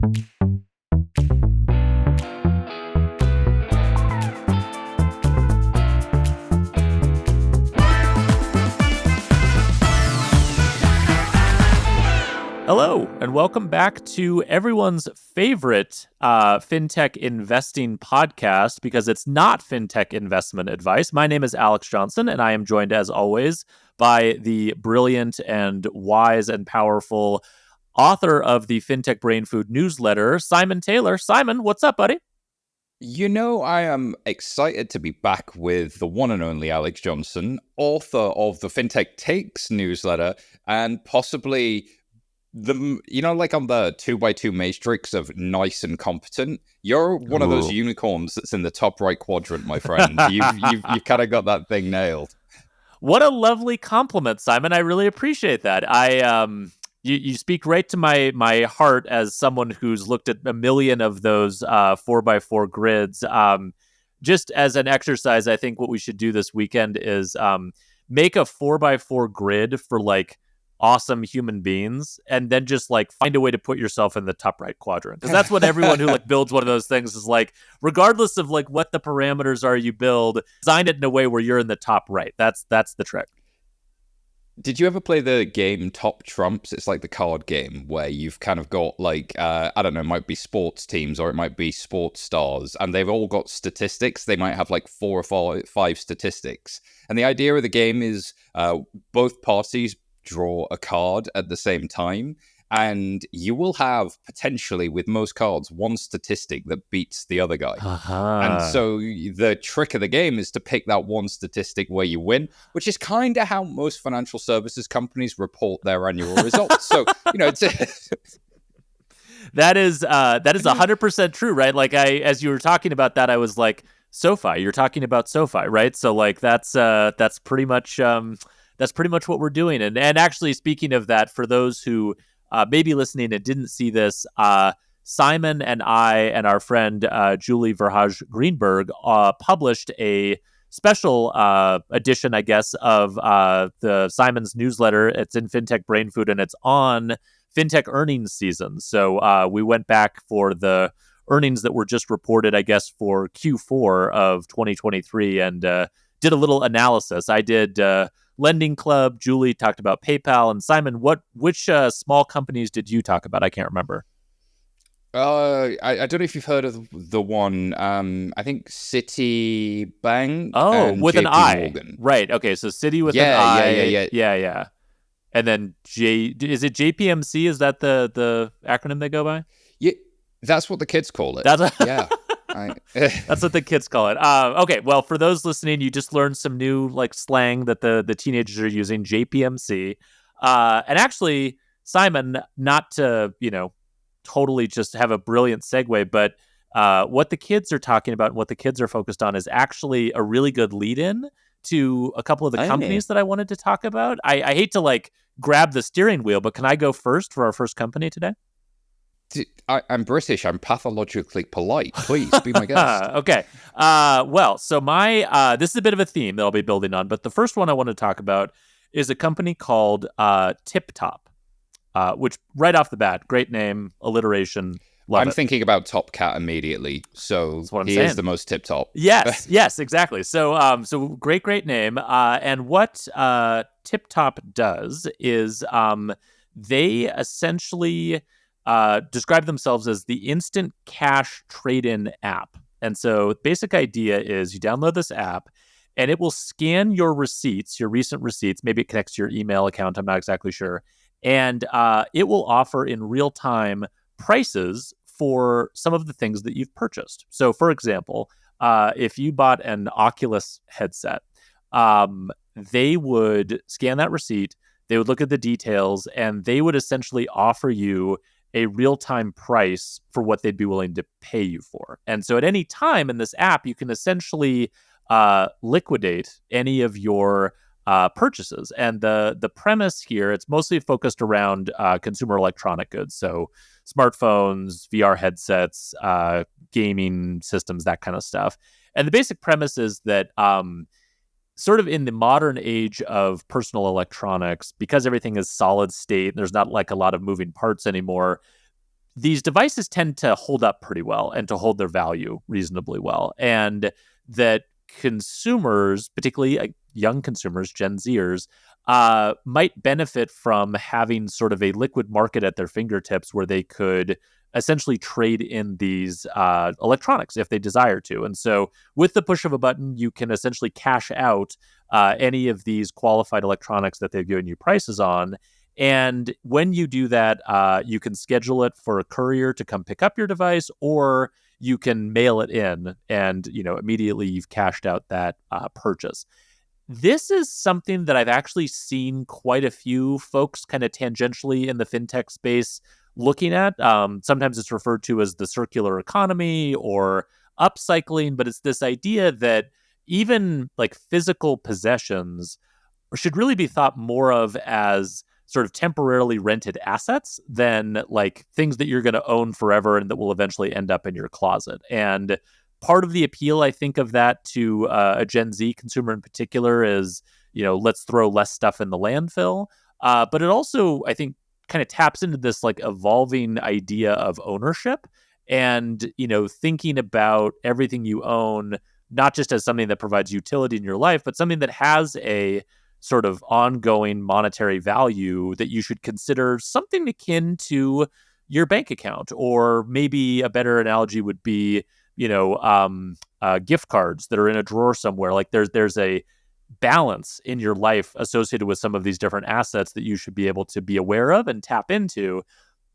Hello, and welcome back to everyone's favorite fintech investing podcast, because it's not fintech investment advice. My name is Alex Johnson, and I am joined, as always, by the brilliant and wise and powerful author of the Fintech Brain Food newsletter, Simon Taylor. Simon, what's up, buddy? You know, I am excited to be back with the one and only Alex Johnson, author of the Fintech Takes newsletter, and possibly like on the 2x2 matrix of nice and competent, you're one of those unicorns that's in the top right quadrant, my friend. You've kind of got that thing nailed. What a lovely compliment, Simon. I really appreciate that. You speak right to my heart as someone who's looked at a million of those 4x4 grids. Just as an exercise, I think what we should do this weekend is make a 4x4 grid for like awesome human beings, and then just like find a way to put yourself in the top right quadrant, because that's what everyone who like builds one of those things is like, regardless of like what the parameters are you build, design it in a way where you're in the top right. That's the trick. Did you ever play the game Top Trumps? It's like the card game where you've kind of got like, I don't know, it might be sports teams or it might be sports stars, and they've all got statistics. They might have like 4 or 5 statistics. And the idea of the game is both parties draw a card at the same time, and you will have potentially, with most cards, one statistic that beats the other guy. And so the trick of the game is to pick that one statistic where you win, which is kind of how most financial services companies report their annual results. So, you know, it's that is 100% true, right? Like as you were talking about that, I was like, SoFi, you're talking about SoFi, right? So like that's pretty much what we're doing. And actually, speaking of that, for those who may be listening and didn't see this, Simon and I and our friend Julie Verhage Greenberg published a special edition, I guess, of the Simon's newsletter. It's in Fintech Brain Food, and it's on Fintech earnings season. So we went back for the earnings that were just reported, I guess, for Q4 of 2023, and did a little analysis. I did Lending Club. Julie talked about PayPal, and Simon, which small companies did you talk about? I can't remember. I don't know if you've heard of the one. I think Citibank. Oh, with an I. Morgan. Right. Okay. So Citi with an I. Yeah. And then is it JPMC? Is that the acronym they go by? Yeah, that's what the kids call it. Yeah. That's what the kids call it. Okay, well, for those listening, you just learned some new like slang that the teenagers are using, JPMC. And actually, Simon, not to totally just have a brilliant segue, but what the kids are talking about and what the kids are focused on is actually a really good lead-in to a couple of the companies that I wanted to talk about. I hate to like grab the steering wheel, but can I go first for our first company today? I'm British. I'm pathologically polite. Please be my guest. Okay. Well, so this is a bit of a theme that I'll be building on, but the first one I want to talk about is a company called TipTop, which right off the bat, great name, alliteration. Love I'm it. thinking about Top Cat immediately. So that's what I'm he saying. is the most tip-top. Yes, exactly. So great name. And what TipTop does is they essentially describe themselves as the instant cash trade-in app. And so basic idea is you download this app and it will scan your receipts, your recent receipts. Maybe it connects to your email account. I'm not exactly sure. And it will offer in real time prices for some of the things that you've purchased. So for example, if you bought an Oculus headset, they would scan that receipt, they would look at the details, and they would essentially offer you a real-time price for what they'd be willing to pay you for. And so at any time in this app, you can essentially liquidate any of your purchases. And the premise here, it's mostly focused around consumer electronic goods. So smartphones, VR headsets, gaming systems, that kind of stuff. And the basic premise is that sort of in the modern age of personal electronics, because everything is solid state, and there's not like a lot of moving parts anymore, these devices tend to hold up pretty well and to hold their value reasonably well. And that consumers, particularly young consumers, Gen Zers, might benefit from having sort of a liquid market at their fingertips where they could essentially trade in these electronics if they desire to. And so with the push of a button, you can essentially cash out any of these qualified electronics that they've given you prices on. And when you do that, you can schedule it for a courier to come pick up your device, or you can mail it in, and immediately you've cashed out that purchase. This is something that I've actually seen quite a few folks kind of tangentially in the fintech space looking at. Sometimes it's referred to as the circular economy or upcycling, but it's this idea that even like physical possessions should really be thought more of as sort of temporarily rented assets than like things that you're going to own forever and that will eventually end up in your closet. And part of the appeal, I think, of that to a Gen Z consumer in particular is, let's throw less stuff in the landfill. But it also, I think, kind of taps into this like evolving idea of ownership and, thinking about everything you own, not just as something that provides utility in your life, but something that has a sort of ongoing monetary value that you should consider something akin to your bank account. Or maybe a better analogy would be, gift cards that are in a drawer somewhere. Like there's a balance in your life associated with some of these different assets that you should be able to be aware of and tap into.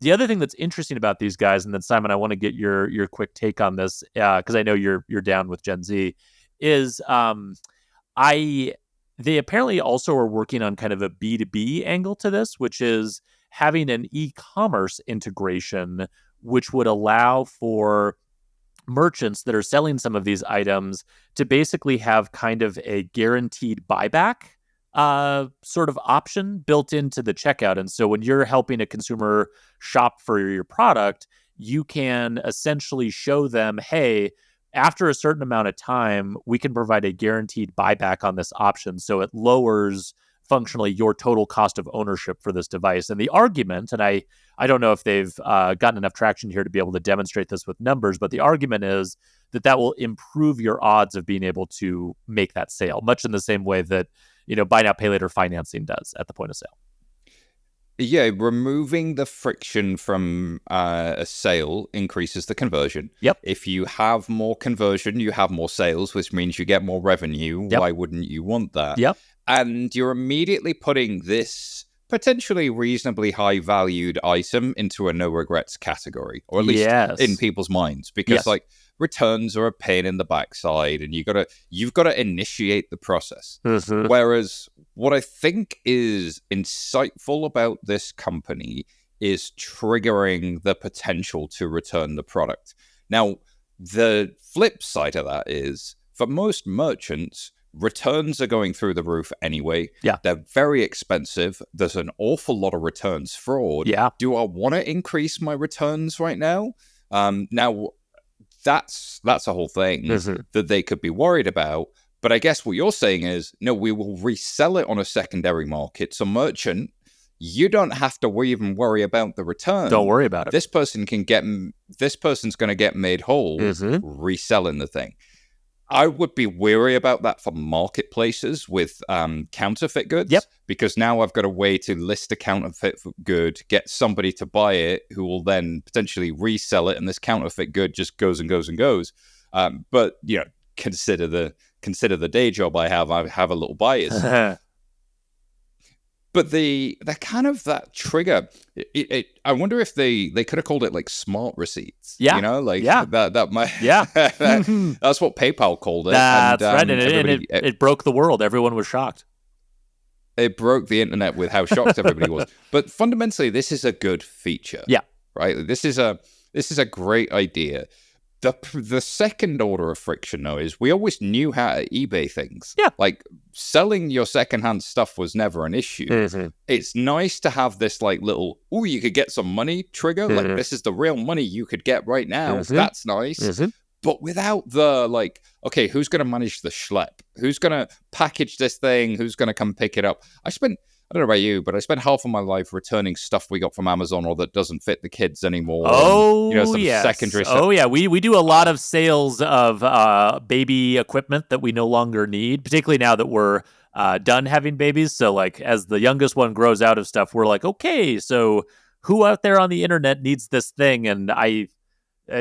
The other thing that's interesting about these guys, and then Simon, I want to get your quick take on this because I know you're down with Gen Z, is they apparently also are working on kind of a B2B angle to this, which is having an e-commerce integration, which would allow for merchants that are selling some of these items to basically have kind of a guaranteed buyback sort of option built into the checkout. And so when you're helping a consumer shop for your product, you can essentially show them, hey, after a certain amount of time, we can provide a guaranteed buyback on this option. So it lowers functionally your total cost of ownership for this device. And the argument, and I don't know if they've gotten enough traction here to be able to demonstrate this with numbers, but the argument is that will improve your odds of being able to make that sale, much in the same way that, buy now, pay later financing does at the point of sale. Yeah, removing the friction from a sale increases the conversion. Yep. If you have more conversion, you have more sales, which means you get more revenue. Yep. Why wouldn't you want that? Yep. And you're immediately putting this potentially reasonably high valued item into a no regrets category, or at least in people's minds, because like returns are a pain in the backside and you've got to initiate the process. Mm-hmm. Whereas what I think is insightful about this company is triggering the potential to return the product. Now, the flip side of that is for most merchants, returns are going through the roof anyway. Yeah. They're very expensive. There's an awful lot of returns fraud. Yeah. Do I want to increase my returns right now? Now, that's a whole thing that they could be worried about. But I guess what you're saying is, no, we will resell it on a secondary market. So merchant, you don't have to even worry about the return. Don't worry about it. This person's going to get made whole reselling the thing. I would be wary about that for marketplaces with counterfeit goods. Yep. Because now I've got a way to list a counterfeit good, get somebody to buy it who will then potentially resell it, and this counterfeit good just goes and goes and goes. But consider the day job I have a little bias. But the kind of that trigger, I wonder if they could have called it like smart receipts. Yeah. That might. Yeah. That's what PayPal called it. That's right. And it broke the world. Everyone was shocked. It broke the internet with how shocked everybody was. But fundamentally, this is a good feature. Yeah. Right. This is a great idea. The second order of friction, though, is we always knew how to eBay things. Yeah. Like, selling your secondhand stuff was never an issue. Mm-hmm. It's nice to have this, like, little, you could get some money trigger. Like, this is the real money you could get right now. That's nice. But without the, like, okay, who's going to manage the schlep? Who's going to package this thing? Who's going to come pick it up? I spent I don't know about you, but I spent half of my life returning stuff we got from Amazon or that doesn't fit the kids anymore, and Oh some yes. secondary stuff. Oh yeah. We do a lot of sales of baby equipment that we no longer need, particularly now that we're done having babies. So like as the youngest one grows out of stuff, we're like, okay, so who out there on the internet needs this thing? And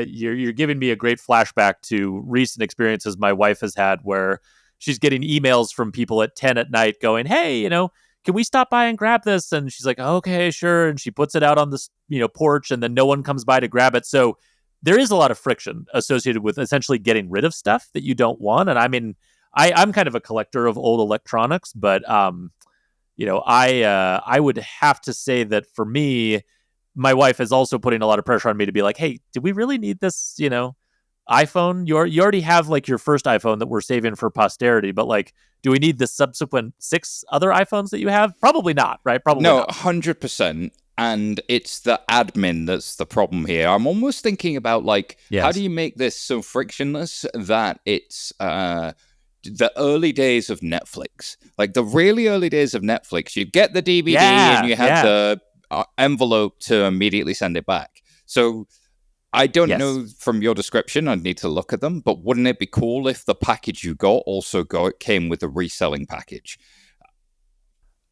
you're giving me a great flashback to recent experiences my wife has had where she's getting emails from people at 10 at night going, hey, can we stop by and grab this? And she's like, okay, sure. And she puts it out on this, porch, and then no one comes by to grab it. So there is a lot of friction associated with essentially getting rid of stuff that you don't want. And I mean, I'm kind of a collector of old electronics, but I would have to say that for me, my wife is also putting a lot of pressure on me to be like, hey, do we really need this, iPhone? You already have like your first iPhone that we're saving for posterity, but like, do we need the subsequent 6 other iPhones that you have? Probably not, right? Probably No, not. 100%. And it's the admin that's the problem here. I'm almost thinking about like, how do Yes. you make this so frictionless that it's the early days of Netflix, like the really early days of Netflix? You get the DVD and Yeah. you had Yeah. the envelope to immediately send it back. So I don't Yes. know from your description. I'd need to look at them, but wouldn't it be cool if the package you got also came with a reselling package?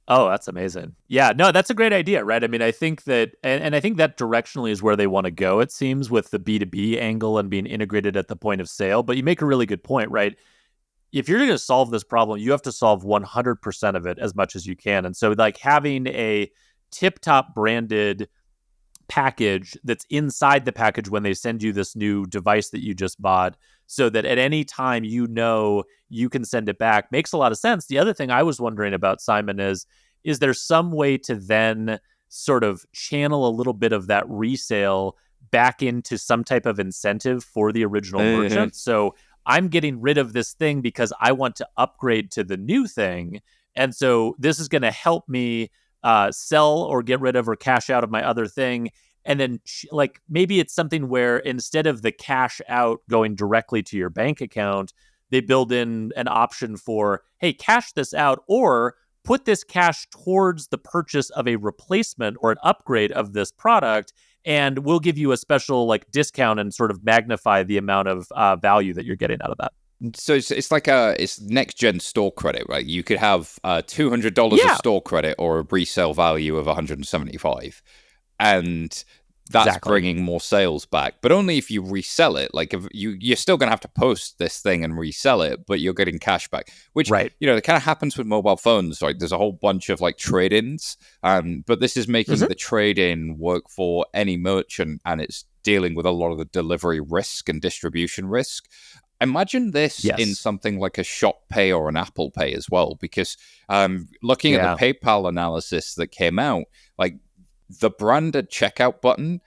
Oh, that's amazing. Yeah, no, that's a great idea, right? I mean, I think that, and I think that directionally is where they want to go, it seems, with the B2B angle and being integrated at the point of sale. But you make a really good point, right? If you're going to solve this problem, you have to solve 100% of it as much as you can. And so, like, having a TipTop branded package that's inside the package when they send you this new device that you just bought, so that at any time you can send it back, makes a lot of sense. The other thing I was wondering about, Simon, is there some way to then sort of channel a little bit of that resale back into some type of incentive for the original Mhm. merchant? So I'm getting rid of this thing because I want to upgrade to the new thing, and so this is going to help me sell or get rid of or cash out of my other thing. And then, like, maybe it's something where instead of the cash out going directly to your bank account, they build in an option for, hey, cash this out or put this cash towards the purchase of a replacement or an upgrade of this product. And we'll give you a special like discount and sort of magnify the amount of value that you're getting out of that. So it's like it's next gen store credit, right? You could have $200 of Yeah, store credit or a resale value of 175, and that's exactly. bringing more sales back. But only if you resell it. Like if you're still going to have to post this thing and resell it, but you're getting cash back. Which Right. it kind of happens with mobile phones. Right? There's a whole bunch of like trade-ins, but this is making Mm-hmm. the trade-in work for any merchant, and it's dealing with a lot of the delivery risk and distribution risk. Imagine this in Yes. something like a Shop Pay or an Apple Pay as well, because looking at the Yeah. PayPal analysis that came out, like the branded checkout button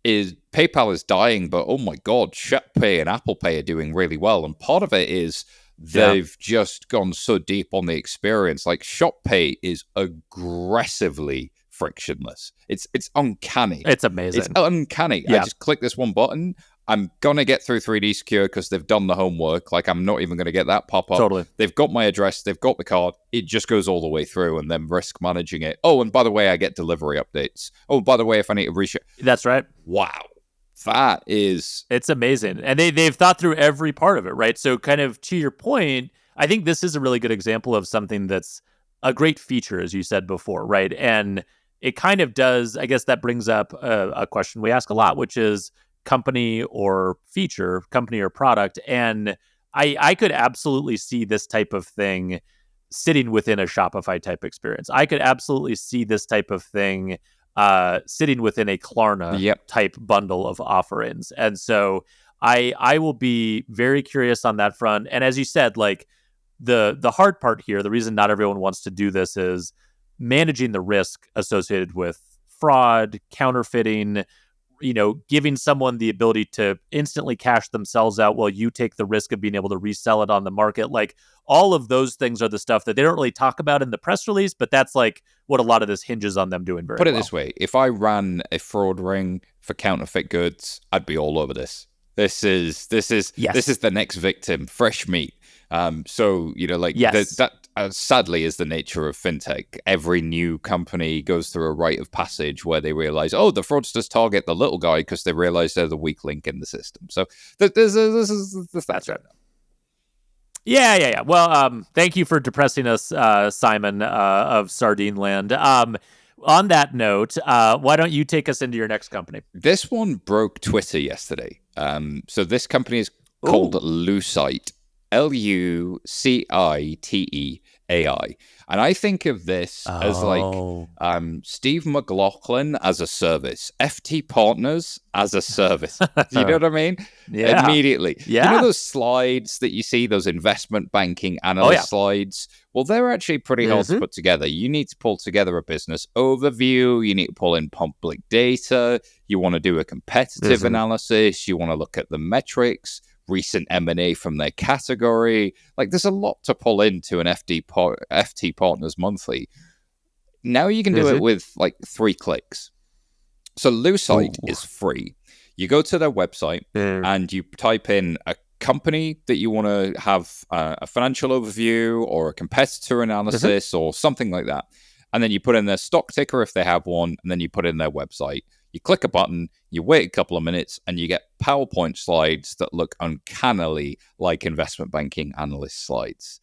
is PayPal is dying, but oh my god, Shop Pay and Apple Pay are doing really well, and part of it is Yeah. they've just gone so deep on the experience. Like Shop Pay is aggressively frictionless. It's uncanny. It's It's amazing. uncanny. I Yeah. just click this one button. I'm gonna get through 3D Secure because they've done the homework. Like I'm not even gonna get that pop up. Totally. They've got my address. They've got the card. It just goes all the way through, and then risk managing it. Oh, and by the way, I get delivery updates. Oh, by the way, if I need to reship, That's right. wow, that is It's amazing. And they've thought through every part of it, right? So kind of to your point, I think this is a really good example of something that's a great feature, as you said before, right? And it kind of does, I guess that brings up a question we ask a lot, which is company or feature, company or product. And I could absolutely see this type of thing sitting within a Shopify type experience. I could absolutely see this type of thing sitting within a Klarna yep. type bundle of offerings. And so I will be very curious on that front. And as you said, like the hard part here, the reason not everyone wants to do this is managing the risk associated with fraud, counterfeiting, giving someone the ability to instantly cash themselves out while you take the risk of being able to resell it on the market. Like all of those things are the stuff that they don't really talk about in the press release, but that's like what a lot of this hinges on them doing very Put it well. this way: if I ran a fraud ring for counterfeit goods, I'd be all over this. This is Yes. the next victim, fresh meat. So like Yes. that sadly is the nature of fintech. Every new company goes through a rite of passage where they realize, oh, the fraudsters target the little guy because they realize they're the weak link in the system. So that's right. Yeah. Well, thank you for depressing us, Simon of Sardine Land. On that note, why don't you take us into your next company? This one broke Twitter yesterday. So this company is called Lucite, LuCiteAI. And I think of this as like Steve McLaughlin as a service, FT Partners as a service. Do you know what I mean? Yeah. Immediately. Yeah. You know those slides that you see, those investment banking analyst slides? Well, they're actually pretty hard to put together. You need to pull together a business overview. You need to pull in public data. You want to do a competitive analysis. You want to look at the metrics, recent M&A from their category. Like, there's a lot to pull into an FT Partners monthly. Now you can do it with like 3 clicks. So Lucite is free. You go to their website and you type in a company that you want to have a financial overview or a competitor analysis or something like that. And then you put in their stock ticker if they have one, and then you put in their website. You click a button, you wait a couple of minutes, and you get PowerPoint slides that look uncannily like investment banking analyst slides.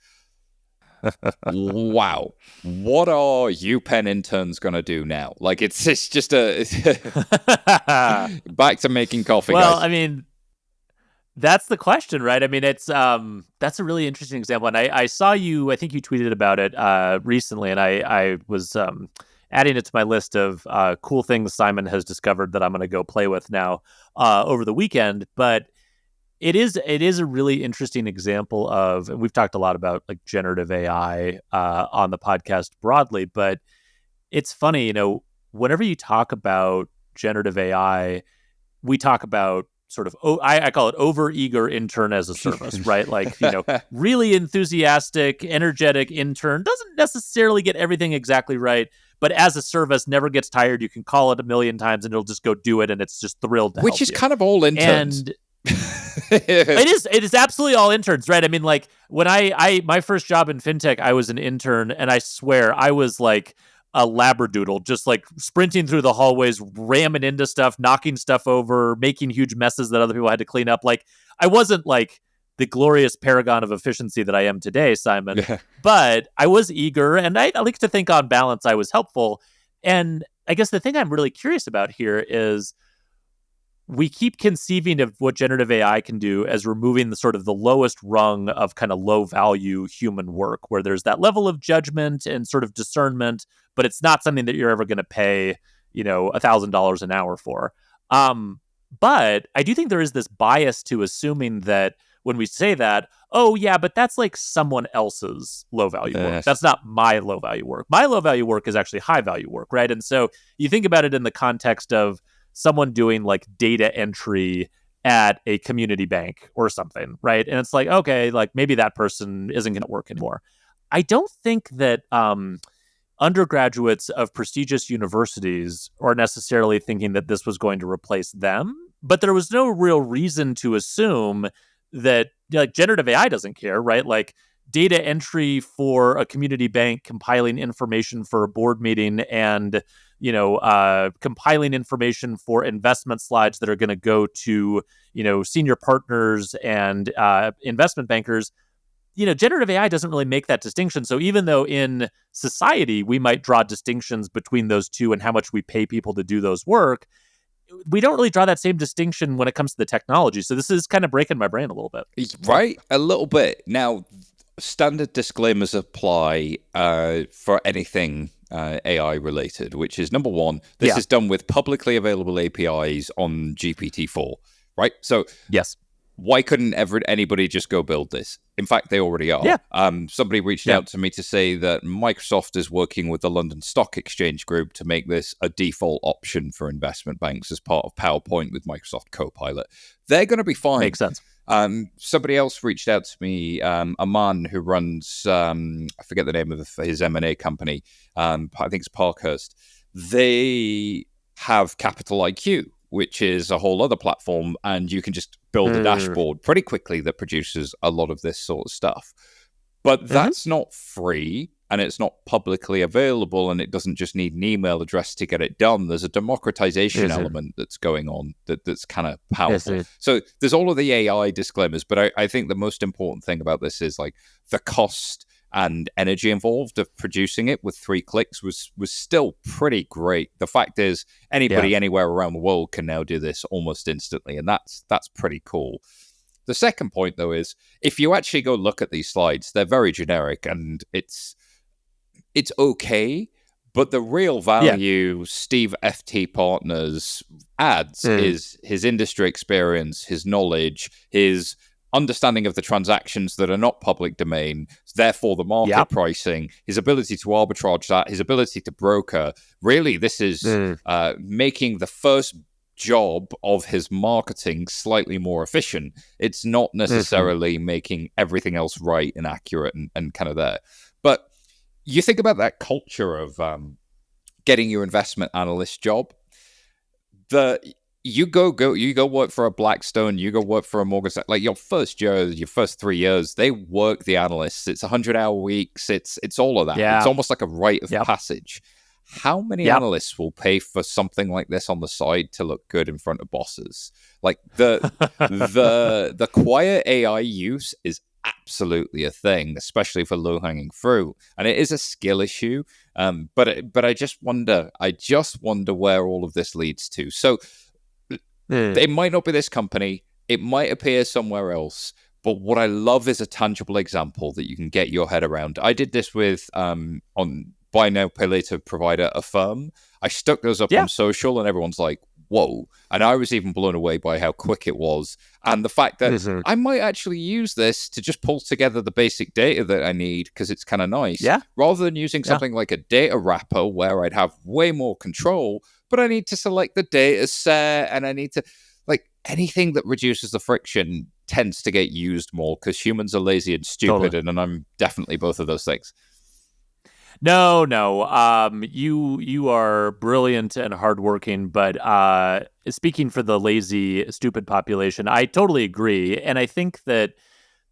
Wow. What are UPenn interns going to do now? Like, it's just back to making coffee, well, guys. I mean, that's the question, right? I mean, it's that's a really interesting example. And I saw you, I think you tweeted about it recently, and I was adding it to my list of cool things Simon has discovered that I'm going to go play with now over the weekend. But it is a really interesting example of, and we've talked a lot about like generative AI on the podcast broadly, but it's funny, whenever you talk about generative AI, we talk about sort of, I call it over-eager intern as a service, right? Like, really enthusiastic, energetic intern, doesn't necessarily get everything exactly right, but as a service, never gets tired. You can call it 1,000,000 times and it'll just go do it, and it's just thrilled to Which help is you. kind of all interns. And it is absolutely all interns, right? I mean, like, when my first job in fintech, I was an intern, and I swear I was like a labradoodle, just like sprinting through the hallways, ramming into stuff, knocking stuff over, making huge messes that other people had to clean up. Like, I wasn't like the glorious paragon of efficiency that I am today, Simon, but I was eager, and I like to think on balance I was helpful. And I guess the thing I'm really curious about here is we keep conceiving of what generative AI can do as removing the sort of the lowest rung of kind of low value human work, where there's that level of judgment and sort of discernment, but it's not something that you're ever going to pay, $1,000 an hour for. But I do think there is this bias to assuming that when we say that, oh yeah, but that's like someone else's low value work. That's not my low value work. My low value work is actually high value work, right? And so you think about it in the context of someone doing like data entry at a community bank or something, right? And it's like, okay, like maybe that person isn't going to work anymore. I don't think that undergraduates of prestigious universities are necessarily thinking that this was going to replace them, but there was no real reason to assume that like generative AI doesn't care, right? Like data entry for a community bank, compiling information for a board meeting, and compiling information for investment slides that are going to go to, senior partners and investment bankers. Generative AI doesn't really make that distinction. So even though in society we might draw distinctions between those two and how much we pay people to do those work, we don't really draw that same distinction when it comes to the technology. So this is kind of breaking my brain a little bit. Right? A little bit. Now, standard disclaimers apply for anything AI related, which is number one, this is done with publicly available APIs on GPT-4, right? So yes, why couldn't anybody just go build this? In fact, they already are. Yeah. Somebody reached out to me to say that Microsoft is working with the London Stock Exchange Group to make this a default option for investment banks as part of PowerPoint with Microsoft Copilot. They're going to be fine. Makes sense. Somebody else reached out to me, a man who runs, I forget the name of his M&A company. I think it's Parkhurst. They have Capital IQ, which is a whole other platform, and you can just build a dashboard pretty quickly that produces a lot of this sort of stuff. But Hmm. that's not free and it's not publicly available and it doesn't just need an email address to get it done. There's a democratization Yes, sir. element that's going on that's kind of Yes, powerful. sir. So there's all of the AI disclaimers, but I think the most important thing about this is like the cost and energy involved of producing it with 3 clicks was still pretty great. The fact is Yeah. anybody anywhere around the world can now do this almost instantly, and that's pretty cool. The second point, though, is if you actually go look at these slides, they're very generic and it's okay. But the real Yeah. value Steve FT Partners adds Mm. is his industry experience, his knowledge, his understanding of the transactions that are not public domain, therefore the market Yep. pricing, his ability to arbitrage that, his ability to broker. Really, this is Mm. making the first job of his marketing slightly more efficient. It's not Hmm. necessarily making everything else right and accurate and kind of there. But you think about that culture of getting your investment analyst job. The you go work for a Blackstone, you go work for a Morgan Stanley. Like your first year, your first 3 years, they work the analysts. It's 100-hour weeks. It's all of that. It's Yeah. almost like a rite of Yep. passage. How many Yep. analysts will pay for something like this on the side to look good in front of bosses? Like the quiet AI use is absolutely a thing, especially for low hanging fruit, and it is a skill issue. But I just wonder where all of this leads to. So Mm. it might not be this company, it might appear somewhere else. But what I love is a tangible example that you can get your head around. I did this with on buy now pay later provider Affirm. I stuck those up Yeah. on social, and everyone's like, "Whoa!" And I was even blown away by how quick it was, and the fact that Hmm. I might actually use this to just pull together the basic data that I need because it's kind of nice, Yeah. rather than using Yeah. something like a data wrapper where I'd have way more control. But I need to select the data set, and I need to like anything that reduces the friction tends to get used more because humans are lazy and Totally. stupid, and I'm definitely both of those things. No, no. You are brilliant and hardworking, but speaking for the lazy, stupid population, I totally agree. And I think that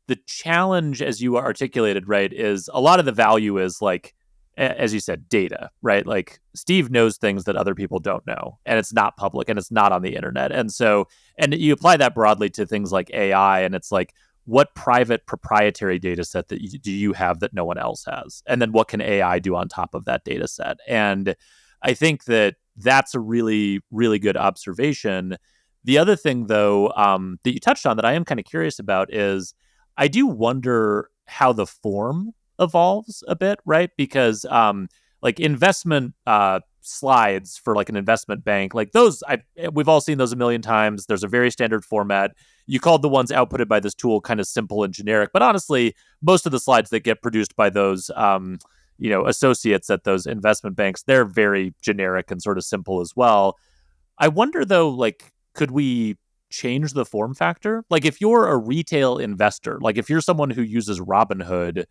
the challenge, as you articulated, right, is a lot of the value is like, as you said, data, right? Like Steve knows things that other people don't know, and it's not public and it's not on the internet. And so, and you apply that broadly to things like AI, and it's like, what private proprietary data set do you have that no one else has? And then what can AI do on top of that data set? And I think that that's a really, really good observation. The other thing, though, that you touched on that I am kind of curious about is I do wonder how the form evolves a bit, right? Because like investment slides for like an investment bank, like those we've all seen those a million times. There's a very standard format. You called the ones outputted by this tool kind of simple and generic, but honestly, most of the slides that get produced by those associates at those investment banks, they're very generic and sort of simple as well. I wonder though, like, could we change the form factor? Like, if you're a retail investor, like if you're someone who uses Robinhood,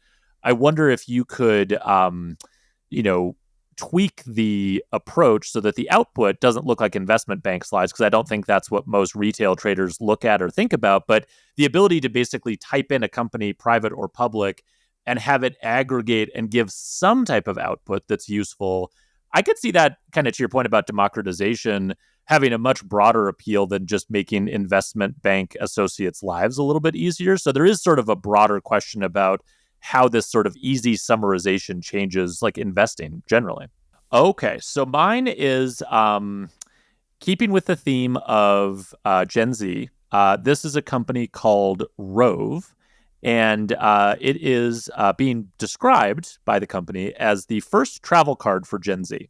I wonder if you could, you know, tweak the approach so that the output doesn't look like investment bank slides, because I don't think that's what most retail traders look at or think about. But the ability to basically type in a company, private or public, and have it aggregate and give some type of output that's useful. I could see that, kind of to your point about democratization, having a much broader appeal than just making investment bank associates' lives a little bit easier. So there is sort of a broader question about how this sort of easy summarization changes like investing generally. Okay, so mine is keeping with the theme of Gen Z. This is a company called Rove, and it is being described by the company as the first travel card for Gen Z.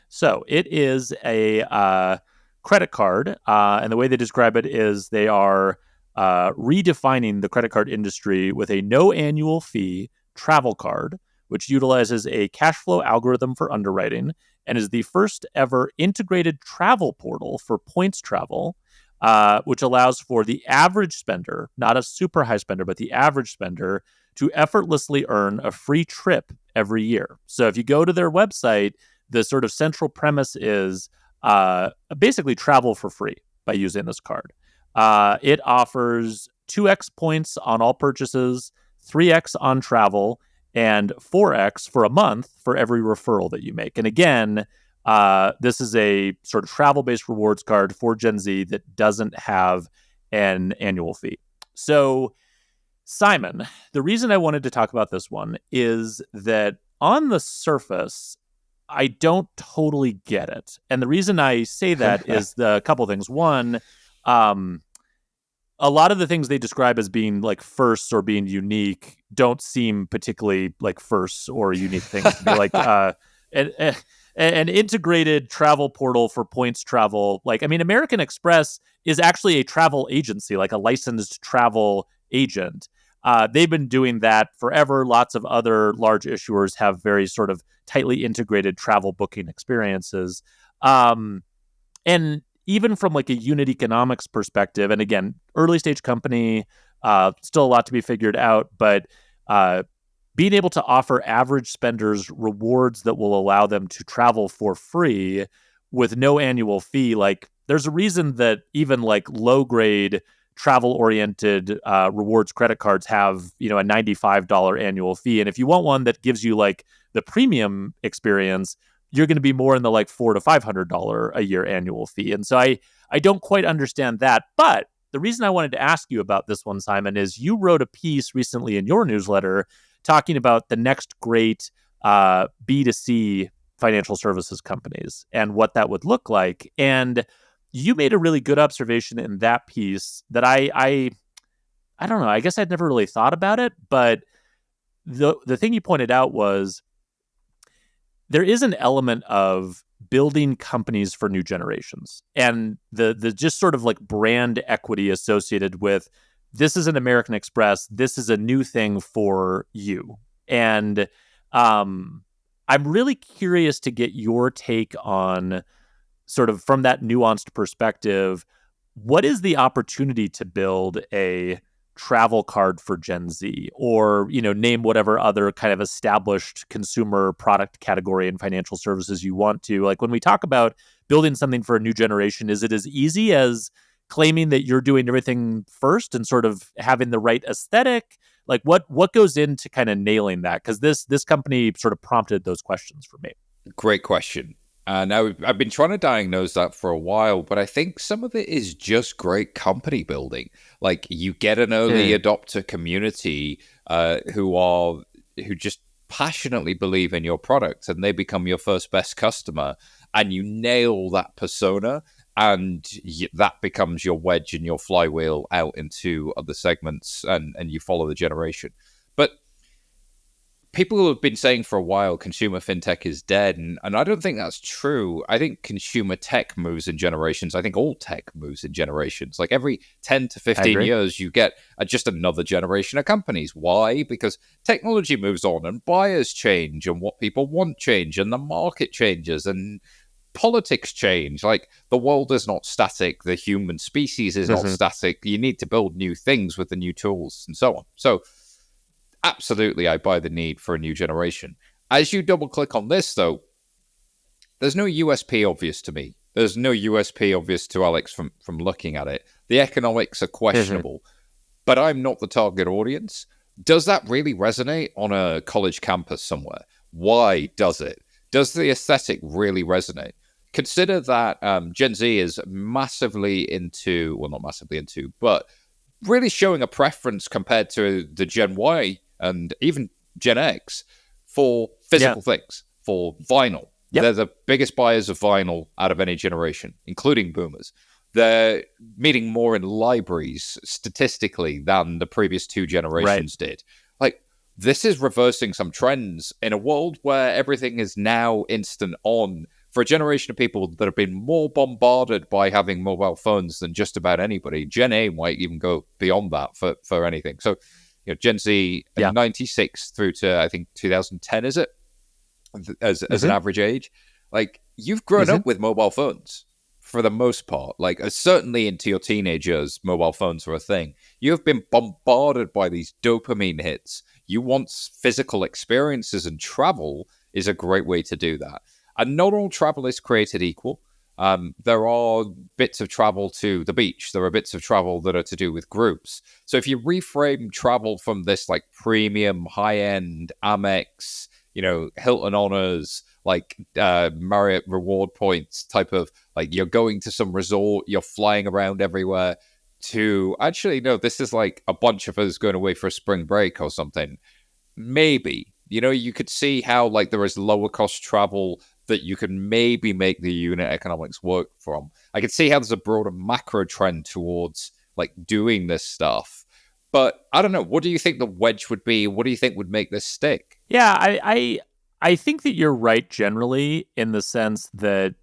So it is a credit card, and the way they describe it is they are redefining the credit card industry with a no annual fee travel card, which utilizes a cash flow algorithm for underwriting and is the first ever integrated travel portal for points travel, which allows for the average spender, not a super high spender, but the average spender, to effortlessly earn a free trip every year. So if you go to their website, the sort of central premise is basically travel for free by using this card. It offers 2x points on all purchases, 3x on travel, and 4x for a month for every referral that you make. And again, this is a sort of travel-based rewards card for Gen Z that doesn't have an annual fee. So, Simon, the reason I wanted to talk about this one is that on the surface, I don't totally get it. And the reason I say that is a couple things. One, um, a lot of the things they describe as being like firsts or being unique don't seem particularly like firsts or unique things to me. Like an integrated travel portal for points travel. Like, I mean, American Express is actually a travel agency, like a licensed travel agent. They've been doing that forever. Lots of other large issuers have very sort of tightly integrated travel booking experiences. And even from like a unit economics perspective, and again, early stage company, still a lot to be figured out, but being able to offer average spenders rewards that will allow them to travel for free with no annual fee, like there's a reason that even like low grade travel oriented rewards credit cards have, you know, a $95 annual fee. And if you want one that gives you like the premium experience, you're going to be more in the like $400 to $500 a year annual fee. And so I don't quite understand that. But the reason I wanted to ask you about this one, Simon, is you wrote a piece recently in your newsletter talking about the next great B2C financial services companies and what that would look like. And you made a really good observation in that piece that I don't know, I guess I'd never really thought about it, but the thing you pointed out was there is an element of building companies for new generations and the just sort of like brand equity associated with this is an American Express, this is a new thing for you. And I'm really curious to get your take on sort of from that nuanced perspective, what is the opportunity to build a travel card for Gen Z, or, you know, name whatever other kind of established consumer product category in financial services you want to. Like when we talk about building something for a new generation, is it as easy as claiming that you're doing everything first and sort of having the right aesthetic? Like what goes into kind of nailing that? Because this company sort of prompted those questions for me. Great question. Now, I've been trying to diagnose that for a while, but I think some of it is just great company building. Like you get an early adopter community who just passionately believe in your product, and they become your first best customer, and you nail that persona, and that becomes your wedge and your flywheel out into other segments, and you follow the generation. But people have been saying for a while consumer fintech is dead, and I don't think that's true. I think consumer tech moves in generations. I think all tech moves in generations. Like every 10 to 15 years, you get just another generation of companies. Why? Because technology moves on, and buyers change, and what people want change, and the market changes, and politics change. Like the world is not static. The human species is not static. You need to build new things with the new tools and so on. So absolutely, I buy the need for a new generation. As you double click on this, though, there's no USP obvious to me. There's no USP obvious to Alex from looking at it. The economics are questionable, but I'm not the target audience. Does that really resonate on a college campus somewhere? Why does it? Does the aesthetic really resonate? Consider that Gen Z is massively into, well, not massively into, but really showing a preference compared to the Gen Y and even Gen X for physical things, for vinyl. They're the biggest buyers of vinyl out of any generation, including boomers. They're meeting more in libraries statistically than the previous two generations did. Like, this is reversing some trends in a world where everything is now instant on. For a generation of people that have been more bombarded by having mobile phones than just about anybody, Gen A might even go beyond that for anything. So, you know, Gen Z, 96 through to, I think, 2010, is it? As an average age. Like, you've grown up with mobile phones for the most part. Like, certainly into your teenage years, mobile phones were a thing. You have been bombarded by these dopamine hits. You want physical experiences, and travel is a great way to do that. And not all travel is created equal. There are bits of travel to the beach. There are bits of travel that are to do with groups. So if you reframe travel from this like premium, high-end Amex, Hilton Honors, like Marriott reward points type of, like, you're going to some resort, you're flying around everywhere, to actually, no, this is like a bunch of us going away for a spring break or something. Maybe, you could see how like there is lower cost travel that you can maybe make the unit economics work from. I can see how there's a broader macro trend towards like doing this stuff. But I don't know. What do you think the wedge would be? What do you think would make this stick? Yeah, I think that you're right generally in the sense that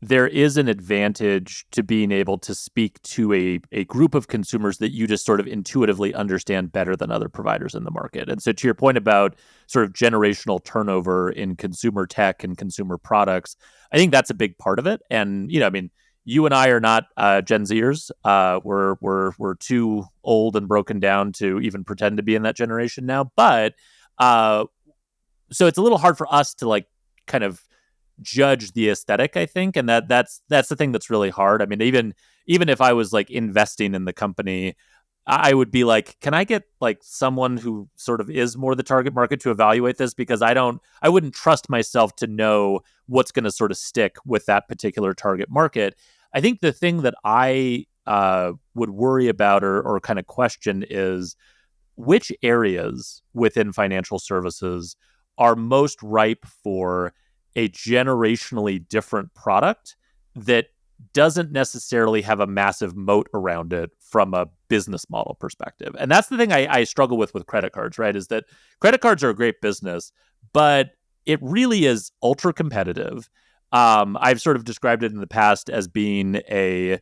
there is an advantage to being able to speak to a group of consumers that you just sort of intuitively understand better than other providers in the market. And so to your point about sort of generational turnover in consumer tech and consumer products, I think that's a big part of it. And, I mean, you and I are not Gen Zers. We're too old and broken down to even pretend to be in that generation now. But so it's a little hard for us to like kind of judge the aesthetic, I think, and that's the thing that's really hard. I mean, even if I was like investing in the company, I would be like, can I get like someone who sort of is more the target market to evaluate this, because I wouldn't trust myself to know what's going to sort of stick with that particular target market. I think the thing that I would worry about or kind of question is which areas within financial services are most ripe for a generationally different product that doesn't necessarily have a massive moat around it from a business model perspective. And that's the thing I struggle with credit cards, right? Is that credit cards are a great business, but it really is ultra competitive. I've sort of described it in the past as being a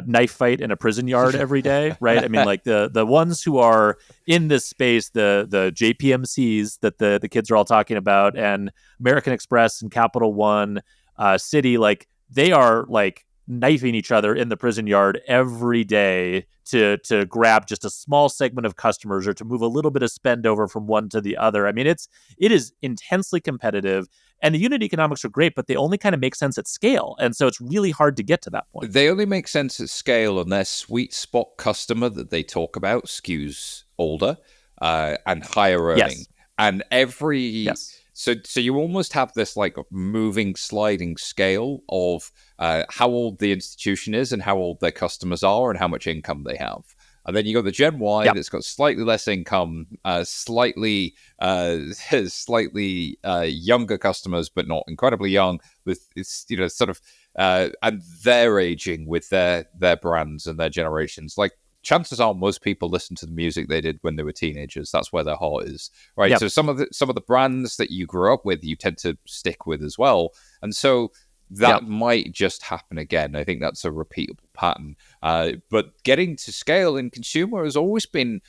knife fight in a prison yard every day, right? I mean, like the ones who are in this space, the JPMCs that the kids are all talking about, and American Express and Capital One, Citi, like they are like knifing each other in the prison yard every day to grab just a small segment of customers or to move a little bit of spend over from one to the other. I mean, it is intensely competitive. And the unit economics are great, but they only kind of make sense at scale. And so it's really hard to get to that point. They only make sense at scale, and their sweet spot customer that they talk about skews older and higher earning. Yes. And Yes. So you almost have this like moving sliding scale of how old the institution is and how old their customers are and how much income they have. And then you got the Gen Y that's got slightly less income, slightly younger customers, but not incredibly young. With it's sort of and they're aging with their brands and their generations. Like chances are, most people listen to the music they did when they were teenagers. That's where their heart is, right? Yep. So some of the brands that you grew up with, you tend to stick with as well, and so that might just happen again. I think that's a repeatable pattern. But getting to scale in consumer has always been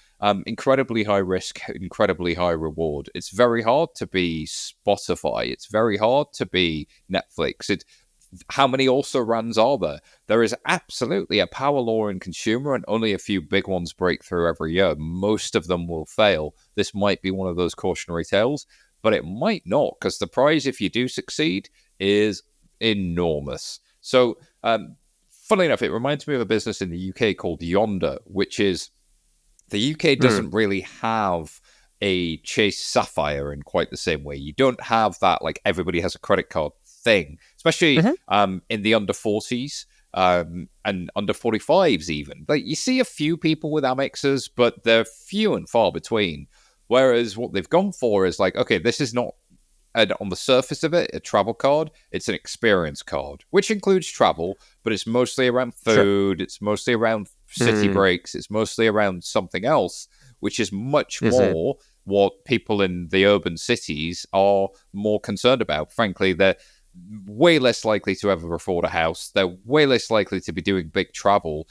incredibly high risk, incredibly high reward. It's very hard to be Spotify. It's very hard to be Netflix. How many also rans are there? There is absolutely a power law in consumer, and only a few big ones break through every year. Most of them will fail. This might be one of those cautionary tales, but it might not, because the prize, if you do succeed, is enormous. So, funnily enough, it reminds me of a business in the UK called Yonder, which is the UK doesn't really have a Chase Sapphire in quite the same way. You don't have that, like, everybody has a credit card thing, especially in the under 40s and under 45s even. Like, you see a few people with Amexes, but they're few and far between. Whereas what they've gone for is like, okay, this is not on the surface of it a travel card, it's an experience card, which includes travel, but it's mostly around food, it's mostly around city breaks, it's mostly around something else, which is much more what people in the urban cities are more concerned about. Frankly, they're way less likely to ever afford a house. They're way less likely to be doing big travel,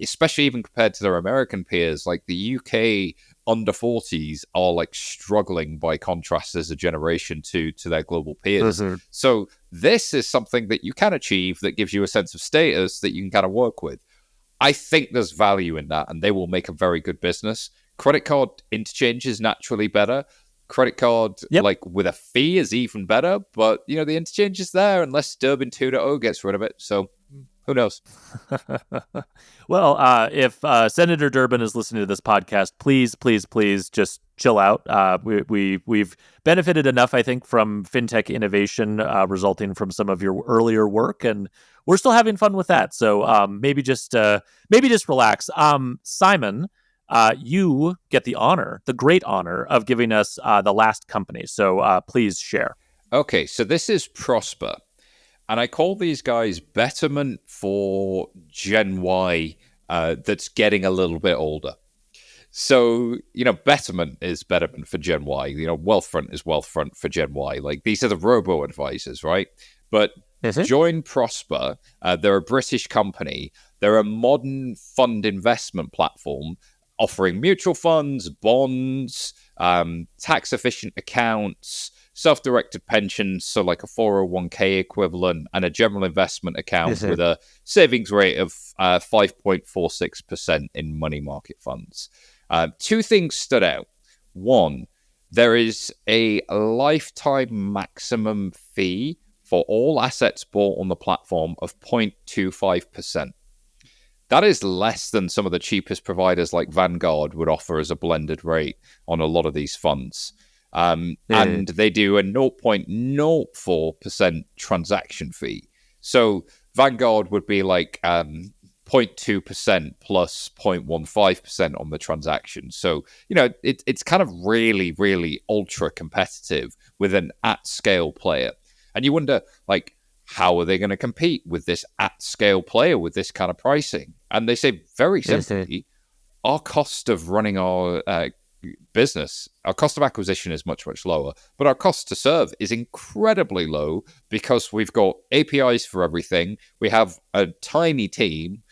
especially even compared to their American peers. Like the UK under 40s are like struggling by contrast as a generation to their global peers. So this is something that you can achieve that gives you a sense of status that you can kind of work with. I think there's value in that, and they will make a very good business. Credit card interchange is naturally better. Credit card, Yep. like with a fee, is even better. But the interchange is there unless Durbin 2.0 gets rid of it. So who knows? Well, if Senator Durbin is listening to this podcast, please, please, please just chill out. We've benefited enough, I think, from fintech innovation resulting from some of your earlier work, and we're still having fun with that. So maybe just relax. Simon, you get the great honor of giving us the last company. So please share. Okay, so this is Prosper. And I call these guys Betterment for Gen Y that's getting a little bit older. So, Betterment is Betterment for Gen Y. Wealthfront is Wealthfront for Gen Y. Like, these are the robo-advisors, right? But Is it? join Prosper. They're a British company. They're a modern fund investment platform offering mutual funds, bonds, tax-efficient accounts, self-directed pensions, so like a 401k equivalent, and a general investment account Is it? with a savings rate of 5.46% in money market funds. Two things stood out. One, there is a lifetime maximum fee for all assets bought on the platform of 0.25%. That is less than some of the cheapest providers like Vanguard would offer as a blended rate on a lot of these funds. And they do a 0.04% transaction fee. So Vanguard would be like 0.2% plus 0.15% on the transaction. So, it's kind of really, really ultra competitive with an at-scale player. And you wonder, like, how are they going to compete with this at-scale player with this kind of pricing? And they say very simply, our cost of running our business, our cost of acquisition is much, much lower, but our cost to serve is incredibly low because we've got APIs for everything. We have a tiny team.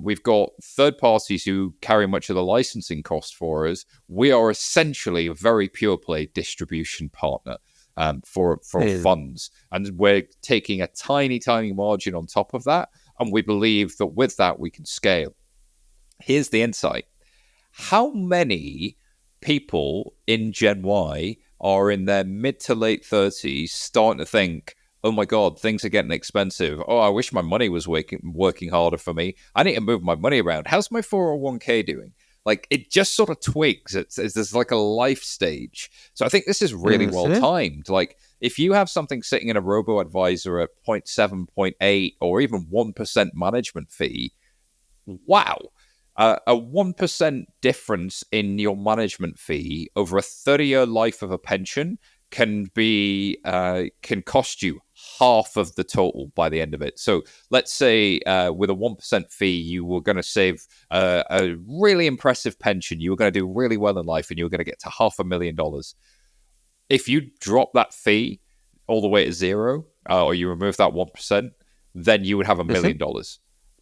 We've got third parties who carry much of the licensing cost for us. We are essentially a very pure play distribution partner for funds. And we're taking a tiny, tiny margin on top of that. And we believe that with that, we can scale. Here's the insight. How many people in Gen Y are in their mid to late 30s starting to think, oh my God, things are getting expensive. Oh, I wish my money was working harder for me. I need to move my money around. How's my 401k doing? Like, it just sort of twigs. There's like a life stage. So I think this is really well timed. Like, if you have something sitting in a robo-advisor at 0.7, 0.8, or even 1% management fee, wow. A 1% difference in your management fee over a 30-year life of a pension can cost you half of the total by the end of it. So let's say with a 1% fee, you were going to save a really impressive pension. You were going to do really well in life and you were going to get to $500,000. If you drop that fee all the way to zero, or you remove that 1%, then you would have $1 million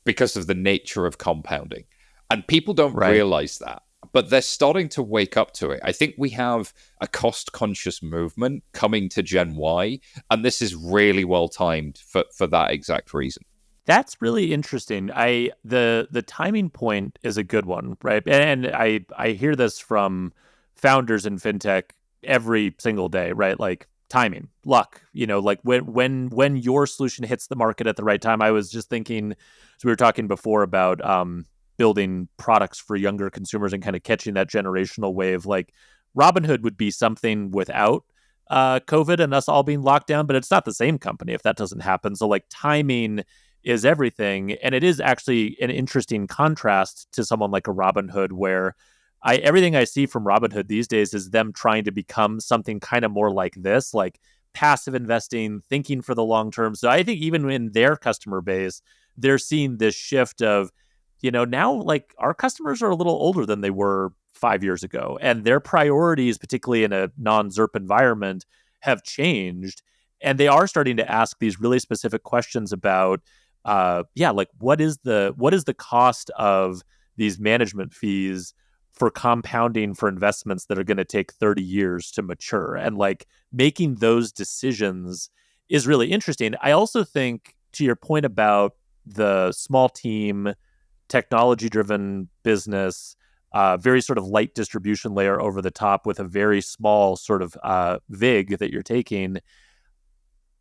because of the nature of compounding. And people don't realize that, but they're starting to wake up to it. I think we have a cost-conscious movement coming to Gen Y, and this is really well timed for that exact reason. That's really interesting. The timing point is a good one, right? And I hear this from founders in fintech every single day, right? Like timing, luck, like when your solution hits the market at the right time. I was just thinking, so we were talking before about building products for younger consumers and kind of catching that generational wave. Like Robinhood would be something without COVID and us all being locked down, but it's not the same company if that doesn't happen. So like timing is everything. And it is actually an interesting contrast to someone like a Robinhood where everything I see from Robinhood these days is them trying to become something kind of more like this, like passive investing, thinking for the long term. So I think even in their customer base, they're seeing this shift of, now like our customers are a little older than they were 5 years ago, and their priorities, particularly in a non-ZERP environment, have changed. And they are starting to ask these really specific questions about, like what is the cost of these management fees for compounding for investments that are going to take 30 years to mature, and like making those decisions is really interesting. I also think, to your point about the small team technology driven business, very sort of light distribution layer over the top with a very small sort of vig that you're taking.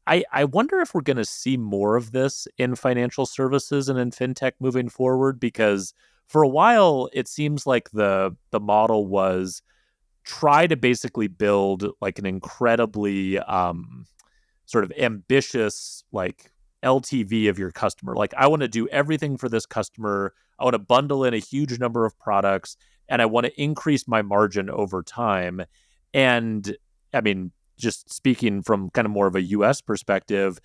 I wonder if we're going to see more of this in financial services and in fintech moving forward, because for a while it seems like the model was try to basically build like an incredibly sort of ambitious like LTV of your customer. Like, I want to do everything for this customer. I want to bundle in a huge number of products, and I want to increase my margin over time. And I mean, just speaking from kind of more of a US perspective,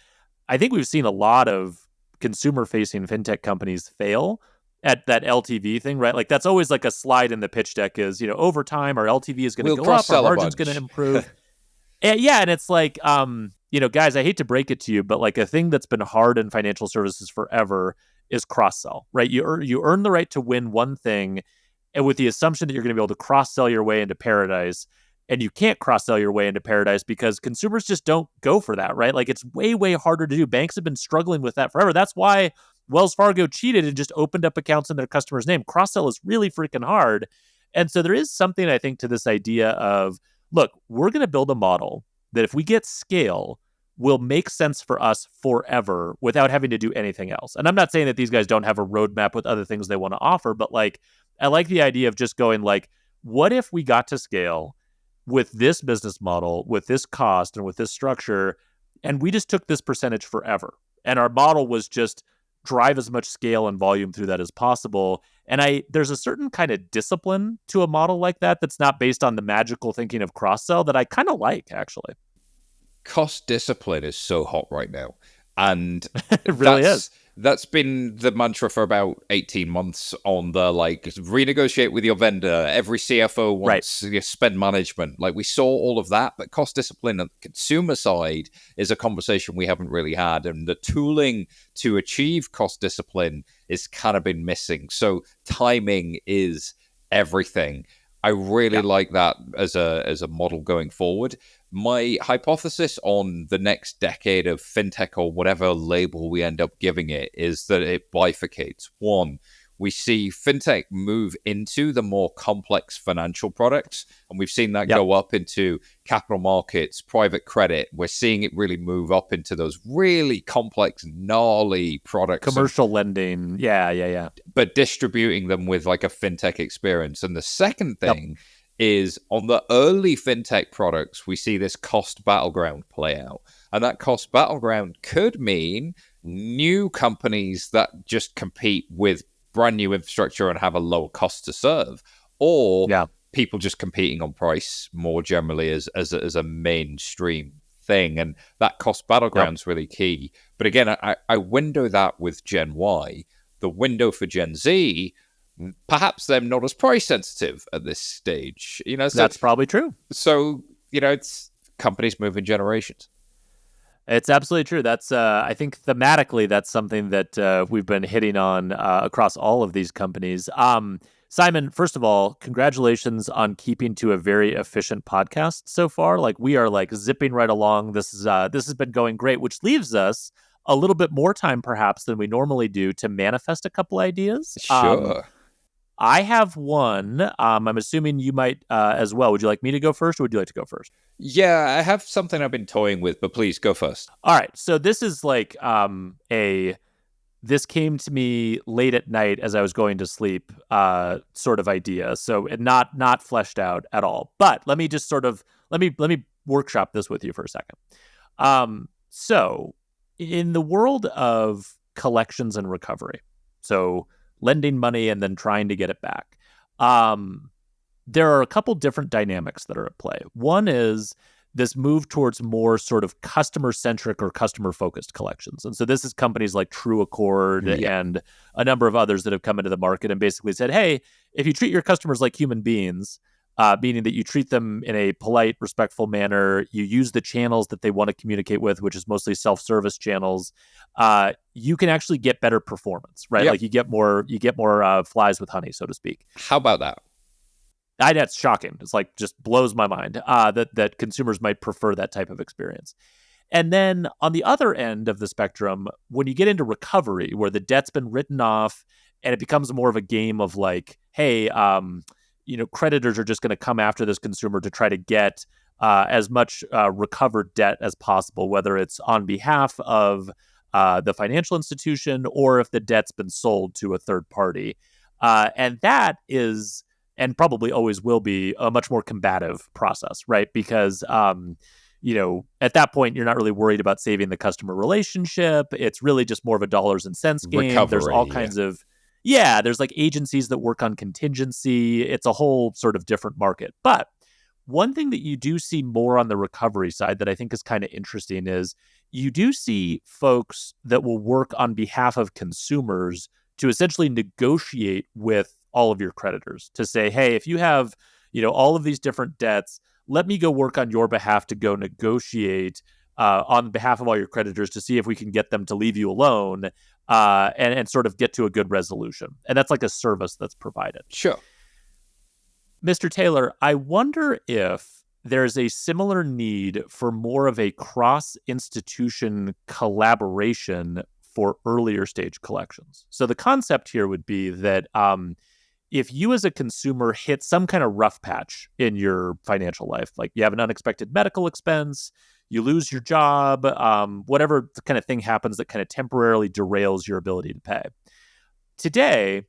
I think we've seen a lot of consumer facing fintech companies fail at that LTV thing, right? Like, that's always like a slide in the pitch deck is, over time, our LTV is going to We'll go up, our cross-sell a margin's going to bunch. improve. And yeah, and it's like, guys, I hate to break it to you, but like a thing that's been hard in financial services forever is cross sell, right? You earn the right to win one thing, and with the assumption that you're going to be able to cross sell your way into paradise, and you can't cross sell your way into paradise because consumers just don't go for that, right? Like, it's way harder to do. Banks have been struggling with that forever. That's why Wells Fargo cheated and just opened up accounts in their customer's name. Cross sell is really freaking hard, and so there is something, I think, to this idea of, look, we're going to build a model that if we get scale will make sense for us forever without having to do anything else. And I'm not saying that these guys don't have a roadmap with other things they want to offer, but like, I like the idea of just going like, what if we got to scale with this business model, with this cost and with this structure, and we just took this percentage forever. And our model was just drive as much scale and volume through that as possible. And there's a certain kind of discipline to a model like that that's not based on the magical thinking of cross sell that I kind of like, actually. Cost discipline is so hot right now, and It really that's is. that's been the mantra for about 18 months on the like renegotiate with your vendor. Every CFO Right. wants spend management. Like, we saw all of that, but cost discipline on the consumer side is a conversation we haven't really had, and the tooling to achieve cost discipline is kind of been missing. So timing is everything. I really Yeah. like that as a model going forward. My hypothesis on the next decade of fintech, or whatever label we end up giving it, is that it bifurcates. One, we see fintech move into the more complex financial products, and we've seen that Yep. go up into capital markets, private credit. We're seeing it really move up into those really complex, gnarly products, and Commercial lending. Yeah. but distributing them with like a fintech experience. And the second Yep. thing is, on the early fintech products, we see this cost battleground play out. And that cost battleground could mean new companies that just compete with brand new infrastructure and have a lower cost to serve, or Yeah. people just competing on price more generally as a mainstream thing. And that cost Yep. battleground's really key. But again, I window that with Gen Y. The window for Gen Z, perhaps they're not as price sensitive at this stage. So That's probably true. it's companies moving generations. It's absolutely true. That's, I think thematically, that's something that we've been hitting on across all of these companies. Simon, first of all, congratulations on keeping to a very efficient podcast so far. Like, we are like zipping right along. This has been going great, which leaves us a little bit more time perhaps than we normally do to manifest a couple ideas. Sure. I have one. I'm assuming you might as well. Would you like me to go first, or would you like to go first? Yeah, I have something I've been toying with, but please go first. All right. So this is like this came to me late at night as I was going to sleep, sort of idea. So not fleshed out at all. But let me just sort of let me workshop this with you for a second. So in the world of collections and recovery, so lending money and then trying to get it back, there are a couple different dynamics that are at play. One is this move towards more sort of customer-centric or customer-focused collections. And so this is companies like True Accord Yeah. and a number of others that have come into the market and basically said, hey, if you treat your customers like human beings, meaning that you treat them in a polite, respectful manner, you use the channels that they want to communicate with, which is mostly self-service channels, you can actually get better performance, right? Yep. Like, you get more flies with honey, so to speak. How about that? That's shocking. It's like, just blows my mind that consumers might prefer that type of experience. And then on the other end of the spectrum, when you get into recovery, where the debt's been written off and it becomes more of a game of like, hey, creditors are just going to come after this consumer to try to get as much recovered debt as possible, whether it's on behalf of the financial institution or if the debt's been sold to a third party. And that is, and probably always will be, a much more combative process, right? Because, at that point, you're not really worried about saving the customer relationship. It's really just more of a dollars and cents game. There's Recovery, all yeah. kinds of, yeah, there's like agencies that work on contingency. It's a whole sort of different market. But one thing that you do see more on the recovery side that I think is kind of interesting is you do see folks that will work on behalf of consumers to essentially negotiate with all of your creditors to say, hey, if you have, all of these different debts, let me go work on your behalf to go negotiate on behalf of all your creditors to see if we can get them to leave you alone and sort of get to a good resolution. And that's like a service that's provided. Sure. Mr. Taylor, I wonder if there's a similar need for more of a cross-institution collaboration for earlier stage collections. So the concept here would be that if you as a consumer hit some kind of rough patch in your financial life, like you have an unexpected medical expense, you lose your job, whatever kind of thing happens that kind of temporarily derails your ability to pay. Today,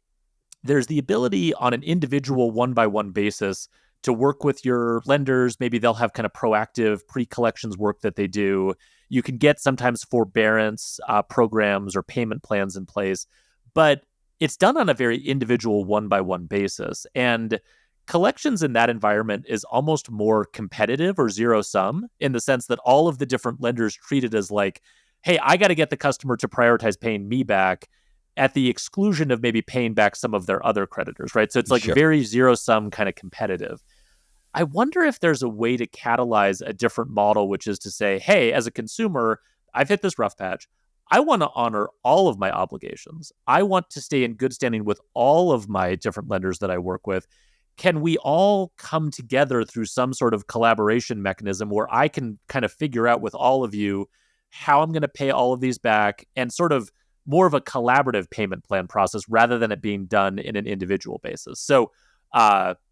there's the ability on an individual one-by-one basis to work with your lenders. Maybe they'll have kind of proactive pre-collections work that they do. You can get sometimes forbearance programs or payment plans in place, but it's done on a very individual one-by-one basis. And collections in that environment is almost more competitive or zero-sum in the sense that all of the different lenders treat it as like, hey, I got to get the customer to prioritize paying me back at the exclusion of maybe paying back some of their other creditors, right? So it's like Sure. very zero-sum kind of competitive. I wonder if there's a way to catalyze a different model, which is to say, hey, as a consumer, I've hit this rough patch. I want to honor all of my obligations. I want to stay in good standing with all of my different lenders that I work with. Can we all come together through some sort of collaboration mechanism where I can kind of figure out with all of you how I'm going to pay all of these back and sort of more of a collaborative payment plan process rather than it being done in an individual basis. So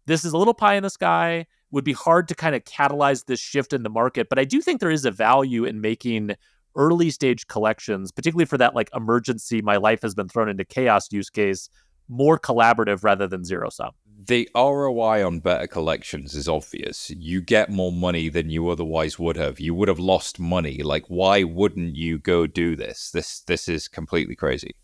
this is a little pie in the sky. Would be hard to kind of catalyze this shift in the market, but I do think there is a value in making early stage collections, particularly for that like emergency, my life has been thrown into chaos use case, more collaborative rather than zero sum. The ROI on better collections is obvious. You get more money than you otherwise would have. You would have lost money. Like, why wouldn't you go do this? This is completely crazy.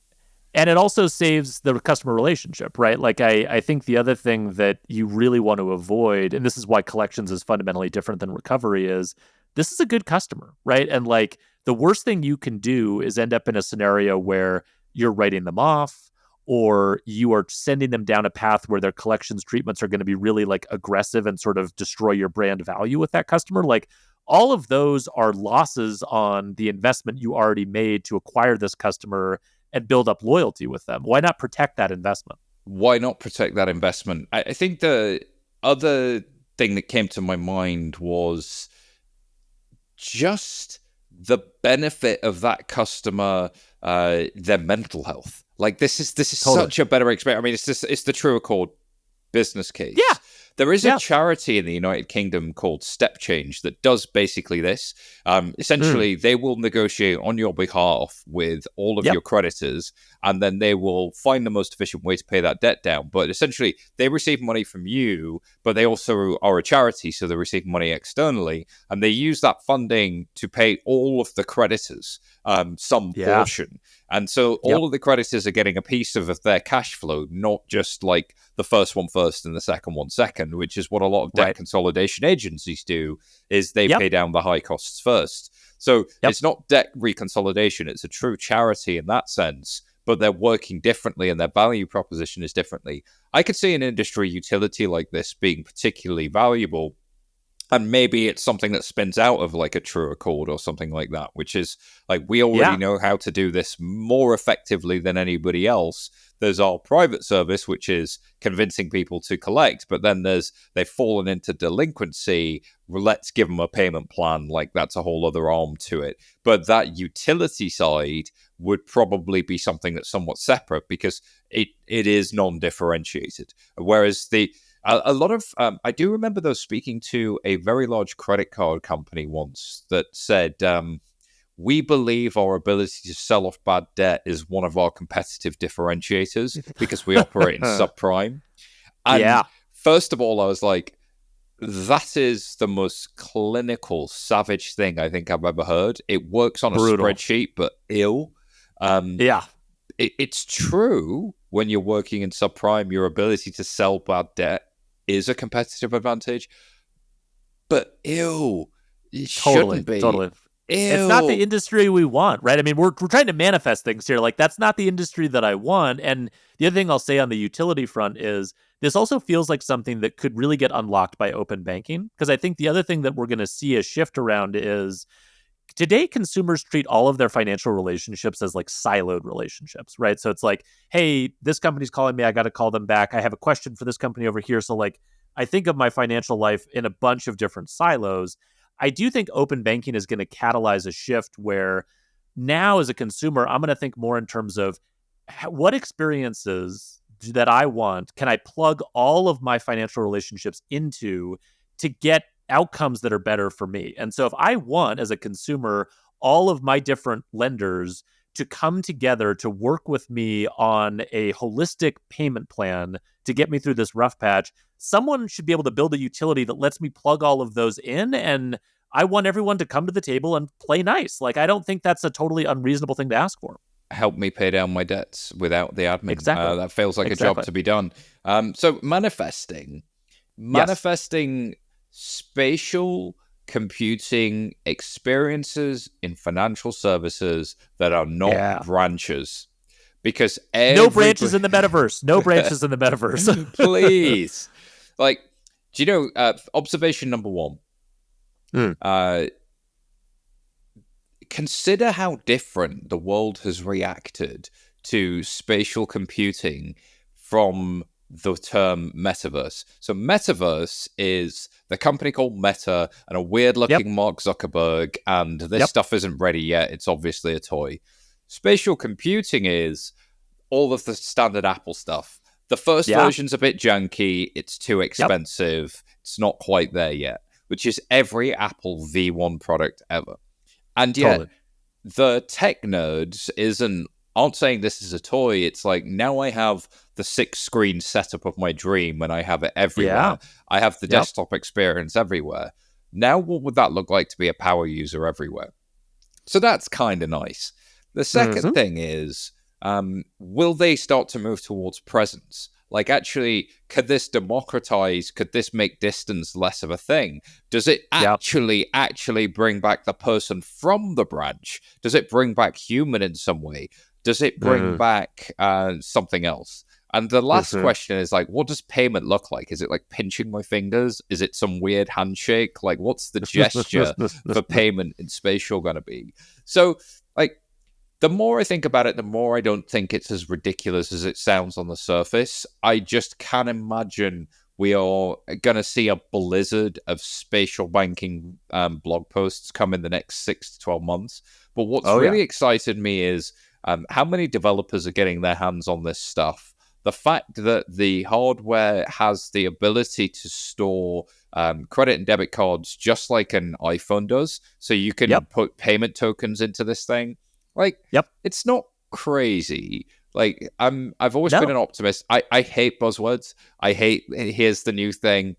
And it also saves the customer relationship, right? Like, I think the other thing that you really want to avoid, and this is why collections is fundamentally different than recovery, is this is a good customer, right? And like, the worst thing you can do is end up in a scenario where you're writing them off or you are sending them down a path where their collections treatments are going to be really like aggressive and sort of destroy your brand value with that customer. Like, all of those are losses on the investment you already made to acquire this customer and build up loyalty with them. Why not protect that investment? Why not protect that investment? I think the other thing that came to my mind was just the benefit of that customer, their mental health. Like, this is totally such a better experience. I mean, it's the True Accord business case. Yeah. There is a charity in the United Kingdom called Step Change that does basically this. Essentially, they will negotiate on your behalf with all of your creditors, and then they will find the most efficient way to pay that debt down. But essentially, they receive money from you, but they also are a charity, so they receive money externally, and they use that funding to pay all of the creditors some portion. And so all of the creditors are getting a piece of their cash flow, not just like the first one first and the second one second, which is what a lot of debt consolidation agencies do, is they pay down the high costs first. So it's not debt reconsolidation. It's a true charity in that sense, but they're working differently and their value proposition is differently. I could see an industry utility like this being particularly valuable And maybe it's something that spins out of like a true accord or something like that, which is like, we already Yeah. know how to do this more effectively than anybody else. There's our private service, which is convincing people to collect, but then they've fallen into delinquency. Let's give them a payment plan. Like, that's a whole other arm to it. But that utility side would probably be something that's somewhat separate, because it is non-differentiated. Whereas a lot of I do remember though speaking to a very large credit card company once that said, we believe our ability to sell off bad debt is one of our competitive differentiators because we operate in subprime. And Yeah. first of all, I was like, that is the most clinical, savage thing I think I've ever heard. It works on a Brutal. spreadsheet, but ill. Um, Yeah. it's true when you're working in subprime, your ability to sell bad debt is a competitive advantage. But ew, it Totally. shouldn't be. Totally. It's not the Ew. industry we want, right? I mean, we're trying to manifest things here. Like, that's not the industry that I want. And the other thing I'll say on the utility front is this also feels like something that could really get unlocked by open banking. Because I think the other thing that we're going to see a shift around is today consumers treat all of their financial relationships as like siloed relationships, right? So it's like, hey, this company's calling me, I got to call them back. I have a question for this company over here. So like, I think of my financial life in a bunch of different silos. I do think open banking is going to catalyze a shift where now as a consumer, I'm going to think more in terms of what experiences that I want can I plug all of my financial relationships into to get outcomes that are better for me. And so if I want as a consumer all of my different lenders to come together to work with me on a holistic payment plan to get me through this rough patch, someone should be able to build a utility that lets me plug all of those in. And I want everyone to come to the table and play nice. Like, I don't think that's a totally unreasonable thing to ask for. Help me pay down my debts without the admin. Exactly. That feels like a job Exactly. to be done. So manifesting, Yes. manifesting spatial computing experiences in financial services that are not Yeah. branches, because No branches everybody in the metaverse. No branches in the metaverse. please, like, do you know, observation number one, Mm. uh consider how different the world has reacted to spatial computing from the term metaverse. So metaverse is the company called Meta and a weird Yep. looking Mark Zuckerberg, and this Yep. stuff isn't ready yet. It's obviously a toy. Spatial computing is all of the standard Apple stuff. The first Yeah. version's a bit janky, it's too Yep. expensive, it's not quite there yet, which is every Apple V1 product ever. And yet, Totally. the tech nerds aren't saying this is a toy. It's like, now I have the 6-screen setup of my dream and I have it Yeah. everywhere. I have the Yep. desktop experience everywhere. Now, what would that look like to be a power user everywhere? So that's kind of nice. The second Mm-hmm. thing is, will they start to move towards presence? Like, actually, could this democratize? Could this make distance less of a thing? Does it Yep. actually bring back the person from the branch? Does it bring back human in some way? Does it bring Mm-hmm. back something else? And the last Mm-hmm. question is, like, what does payment look like? Is it like pinching my fingers? Is it some weird handshake? Like, what's the gesture for payment in spatial going to be? So, like, the more I think about it, the more I don't think it's as ridiculous as it sounds on the surface. I just can't imagine we are going to see a blizzard of spatial banking blog posts come in the next 6 to 12 months. But what's Oh, yeah. really excited me is how many developers are getting their hands on this stuff. The fact that the hardware has the ability to store credit and debit cards just like an iPhone does, so you can Yep. put payment tokens into this thing. Like, Yep. it's not crazy. Like, I've always been No. an optimist. I hate buzzwords. I hate here's the new thing.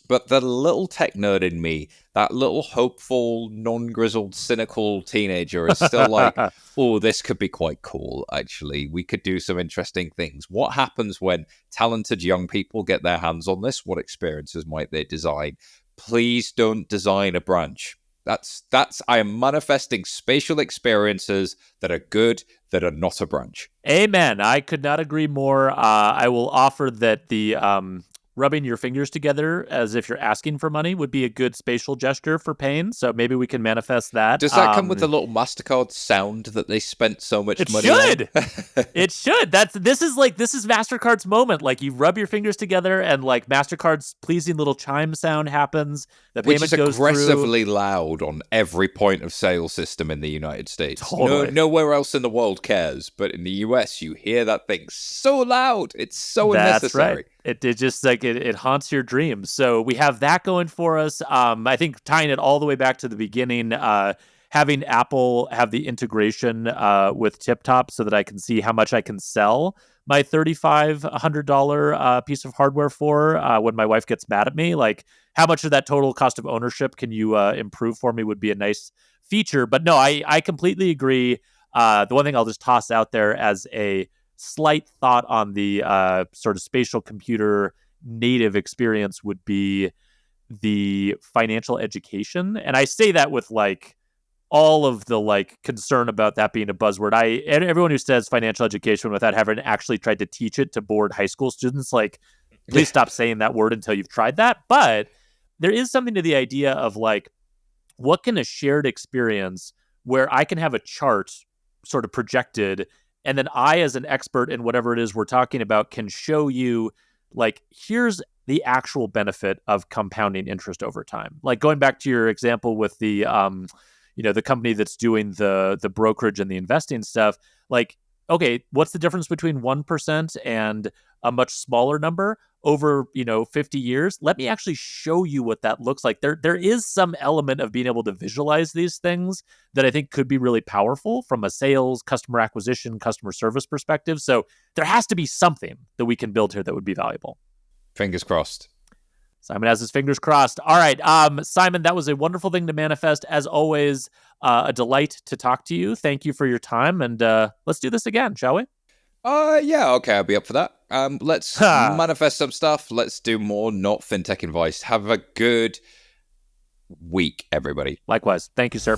But the little tech nerd in me, that little hopeful, non-grizzled, cynical teenager is still like, oh, this could be quite cool, actually. We could do some interesting things. What happens when talented young people get their hands on this? What experiences might they design? Please don't design a branch. That's I am manifesting spatial experiences that are good, that are not a branch. Amen. I could not agree more. I will offer that the rubbing your fingers together as if you're asking for money would be a good spatial gesture for pain. So maybe we can manifest that. Does that come with the little MasterCard sound that they spent so much It money on? should. It should. This is MasterCard's moment. Like, you rub your fingers together and like MasterCard's pleasing little chime sound happens. The payment Which is goes aggressively through. loud on every point of sale system in the United States. Totally. Nowhere else in the world cares, but in the US you hear that thing so loud. It's so unnecessary. Right. It just like it haunts your dreams. So we have that going for us. I think tying it all the way back to the beginning, having Apple have the integration with TipTop so that I can see how much I can sell my $3,500 piece of hardware for when my wife gets mad at me. Like, how much of that total cost of ownership can you improve for me would be a nice feature. But no, I completely agree. The one thing I'll just toss out there as a slight thought on the sort of spatial computer native experience would be the financial education. And I say that with like all of the like concern about that being a buzzword. Everyone who says financial education without having actually tried to teach it to bored high school students, like, please stop saying that word until you've tried that. But there is something to the idea of like, what can a shared experience where I can have a chart sort of projected, and then I, as an expert in whatever it is we're talking about, can show you, like, here's the actual benefit of compounding interest over time. Like, going back to your example with the, the company that's doing the brokerage and the investing stuff, like, okay, what's the difference between 1% and a much smaller number over, 50 years? Let me actually show you what that looks like. There is some element of being able to visualize these things that I think could be really powerful from a sales, customer acquisition, customer service perspective. So there has to be something that we can build here that would be valuable. Fingers crossed. Simon has his fingers crossed. All right, Simon, that was a wonderful thing to manifest. As always, a delight to talk to you. Thank you for your time, and let's do this again, shall we? Yeah, okay, I'll be up for that. Let's manifest some stuff. Let's do more not fintech advice. Have a good week, everybody. Likewise. Thank you, sir.